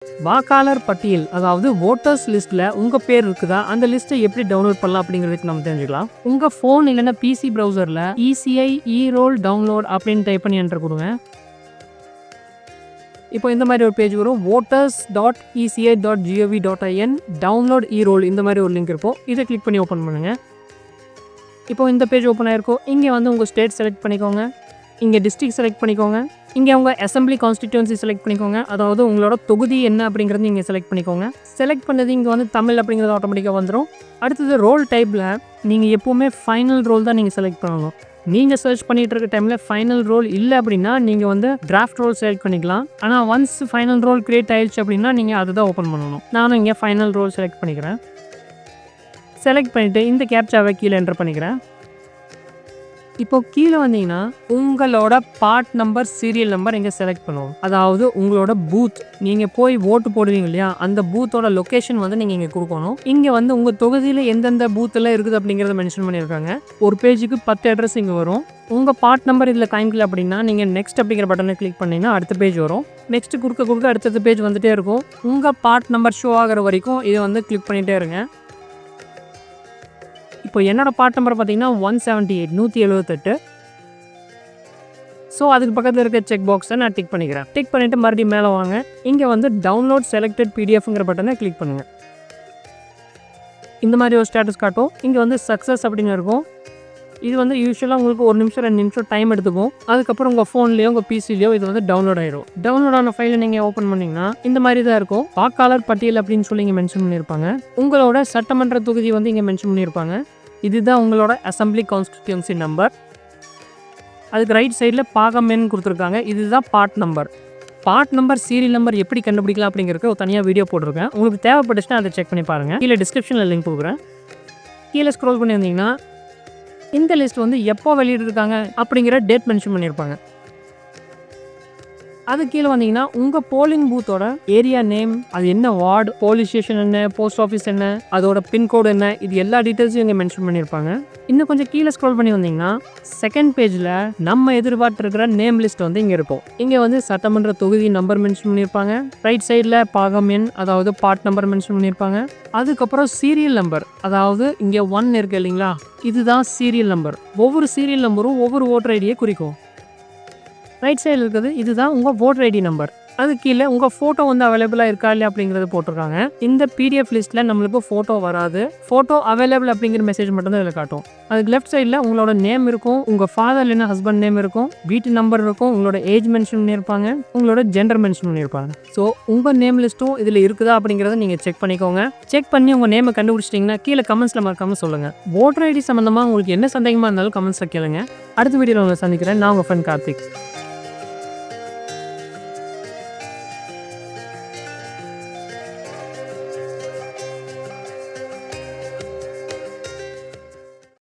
வாக்காளர் பட்டியல் அதாவது வோட்டர்ஸ் லிஸ்ட்டில் உங்கள் பேர் இருக்குதா, அந்த லிஸ்ட்டை எப்படி டவுன்லோட் பண்ணலாம் அப்படிங்கிறதுக்கு நம்ம தெரிஞ்சுக்கலாம். உங்கள் ஃபோன் இல்லைன்னா பிசி ப்ரௌசரில் ECI e-roll டவுன்லோட் அப்படின்னு டைப் பண்ணி என்டர் கொடுங்க. இப்போ இந்த மாதிரி ஒரு பேஜ் வரும். voters.eci.gov.in டவுன்லோட் e-roll இந்த மாதிரி ஒரு லிங்க் இருக்கும். இதை கிளிக் பண்ணி ஓப்பன் பண்ணுங்கள். இப்போ இந்த பேஜ் ஓப்பன் ஆகிருக்கும். இங்கே வந்து உங்கள் ஸ்டேட் செலக்ட் பண்ணிக்கோங்க, இங்கே டிஸ்ட்ரிக்ட் செலக்ட் பண்ணிக்கோங்க, இங்கே உங்கள் அசம்பிளி கான்ஸ்டிடியூன்சி செலக்ட் பண்ணிக்கோங்க, அதாவது உங்களோட தொகுதி என்ன அப்படிங்கிறது இங்கே செலக்ட் பண்ணிக்கோங்க. செலக்ட் பண்ணது இங்கே வந்து தமிழ் அப்படிங்கிறது ஆட்டோமேட்டிக்காக வந்துடும். அடுத்தது ரோல் டைப்பில் நீங்கள் எப்போவுமே ஃபைனல் ரோல் தான் நீங்கள் செலக்ட் பண்ணணும். நீங்கள் சர்ச் பண்ணிகிட்டு இருக்க டைமில் ஃபைனல் ரோல் இல்லை அப்படின்னா நீங்கள் வந்து டிராஃப்ட் ரோல் செலக்ட் பண்ணிக்கலாம். ஆனால் ஒன்ஸ் ஃபைனல் ரோல் க்ரியேட் ஆயிடுச்சு அப்படின்னா நீங்கள் அதை தான் ஓப்பன் பண்ணணும். நானும் இங்கே ஃபைனல் ரோல் செலக்ட் பண்ணிக்கிறேன். செலக்ட் பண்ணிவிட்டு இந்த கேப்சாவை கீழே என்டர் பண்ணிக்கிறேன். இப்போ கீழே வந்தீங்கன்னா உங்களோட பார்ட் நம்பர், சீரியல் நம்பர் இங்கே செலக்ட் பண்ணுவோம். அதாவது உங்களோட பூத், நீங்கள் போய் ஓட்டு போடுவீங்க இல்லையா, அந்த பூத்தோட லொக்கேஷன் வந்து நீங்கள் இங்கே கொடுக்கணும். இங்கே வந்து உங்கள் தொகுதியில் எந்தெந்த பூத்தில் இருக்குது அப்படிங்கிறத மென்ஷன் பண்ணியிருக்காங்க. ஒரு பேஜுக்கு 10 அட்ரஸ் இங்கே வரும். உங்கள் பார்ட் நம்பர் இதில் காமிக்கல அப்படின்னா நீங்கள் நெக்ஸ்ட் அப்படிங்கிற பட்டனை கிளிக் பண்ணிங்கன்னா அடுத்த பேஜ் வரும். நெக்ஸ்ட் கொடுக்க அடுத்தது பேஜ் வந்துகிட்டே இருக்கும். உங்கள் பார்ட் நம்பர் ஷோ ஆகிற வரைக்கும் இதை வந்து கிளிக் பண்ணிகிட்டே இருங்க. இப்போ என்னோடய பார்ட் நம்பர் பார்த்தீங்கன்னா 178 178. ஸோ அதுக்கு பக்கத்தில் இருக்க செக் பாக்ஸை நான் டிக் பண்ணிக்கிறேன். டிக் பண்ணிவிட்டு மறுபடியும் மேலே வாங்க. இங்கே வந்து டவுன்லோட் செலக்டட் பிடிஎஃப்ங்கிற பட்டனை கிளிக் பண்ணுங்கள். இந்த மாதிரி ஒரு ஸ்டேட்டஸ் காட்டும். இங்கே வந்து சக்ஸஸ் அப்படின்னு இருக்கும். இது வந்து யூஸ்வலாக உங்களுக்கு 1 நிமிஷம் 2 நிமிஷம் டைம் எடுத்துக்கும். அதுக்கப்புறம் உங்கள் ஃபோன்லேயோ உங்கள் பிசிலையோ இது வந்து டவுன்லோட் ஆயிடும். டவுன்லோட் ஆன ஃபைலை நீங்கள் ஓப்பன் பண்ணிங்கன்னா இந்த மாதிரி தான் இருக்கும். வாக்காளர் பட்டியல் அப்படின்னு சொல்லி இங்கே மென்ஷன் பண்ணியிருப்பாங்க. உங்களோட சட்டமன்ற தொகுதி வந்து இங்கே மென்ஷன் பண்ணியிருப்பாங்க. இதுதான் உங்களோட அசம்பிளி கான்ஸ்டிடியூன்சி நம்பர். அதுக்கு ரைட் சைடில் பாகம் எண் கொடுத்துருக்காங்க. இதுதான் part number. Part number, serial number எப்படி கண்டுபிடிக்கலாம் அப்படிங்கிறதுக்கு ஒரு தனியாக வீடியோ போட்டிருக்கேன். உங்களுக்கு தேவைப்பட்டுச்சுன்னா அதை செக் பண்ணி பாருங்கள். கீழே டிஸ்கிரிப்ஷனில் லிங்க் கொடுக்குறேன். கீழே ஸ்க்ரோல் பண்ணி வந்தீங்கன்னா இந்த லிஸ்ட் வந்து எப்போ வெளியிட்டிருக்காங்க அப்படிங்கிற டேட் மென்ஷன் பண்ணியிருப்பாங்க. அது கீழே வந்தீங்கன்னா உங்கள் போலிங் பூத்தோட ஏரியா நேம், அது என்ன வார்டு, போலீஸ் ஸ்டேஷன் என்ன, போஸ்ட் ஆஃபீஸ் என்ன, அதோட பின்கோடு என்ன, இது எல்லா டீட்டெயில்ஸும் இங்கே மென்ஷன் பண்ணியிருப்பாங்க. இன்னும் கொஞ்சம் கீழே ஸ்க்ரோல் பண்ணி வந்தீங்கன்னா செகண்ட் பேஜில் நம்ம எதிர்பார்த்துருக்கிற நேம் லிஸ்ட் வந்து இங்கே இருக்கும். இங்கே வந்து சட்டமன்ற தொகுதி நம்பர் மென்ஷன் பண்ணியிருப்பாங்க. ரைட் சைடில் பாகம் எண், அதாவது பார்ட் நம்பர் மென்ஷன் பண்ணியிருப்பாங்க. அதுக்கப்புறம் சீரியல் நம்பர், அதாவது இங்கே 1 இருக்கு இல்லைங்களா, இதுதான் சீரியல் நம்பர். ஒவ்வொரு சீரியல் நம்பரும் ஒவ்வொரு ஓட்டர் ஐடியை குறிக்கும். ரைட் சைடில் இருக்கிறது இதுதான் உங்கள் ஓட்டர் ஐடி நம்பர். அது கீழே உங்கள் ஃபோட்டோ வந்து அவைலபிளாக இருக்கா இல்லையா அப்படிங்கிறது போட்டிருக்காங்க. இந்த பிடிஎஃப் லிஸ்ட்டில் நம்மளுக்கு ஃபோட்டோ வராது. ஃபோட்டோ அவைலபிள் அப்படிங்கிற மெசேஜ் மட்டும்தான் இதில் காட்டும். அதுக்கு லெஃப்ட் சைடில் உங்களோட நேம் இருக்கும், உங்கள் ஃபாதர் இல்லைன்னா ஹஸ்பண்ட் நேம் இருக்கும், வீட்டு நம்பர் இருக்கும், உங்களோட ஏஜ் மென்ஷன் பண்ணியிருப்பாங்க, உங்களோட ஜெண்டர் மென்ஷன் பண்ணியிருப்பாங்க. ஸோ உங்கள் நேம் லிஸ்ட்டும் இதில் இருக்குதா அப்படிங்கிறத நீங்கள் செக் பண்ணிக்கோங்க. செக் பண்ணி உங்கள் நேமை கண்டுபிடிச்சிட்டிங்கன்னா கீழே கமெண்ட்ஸில் மறக்காமல் சொல்லுங்கள். ஓட்டர் ஐடி சம்மந்தமாக உங்களுக்கு என்ன சந்தேகமாக இருந்தாலும் கமெண்ட்ஸில் கேளுங்க. அடுத்த வீடியோவில் உங்களை சந்திக்கிறேன். நான் உங்கள் ஃப்ரெண்ட் கார்த்திக்.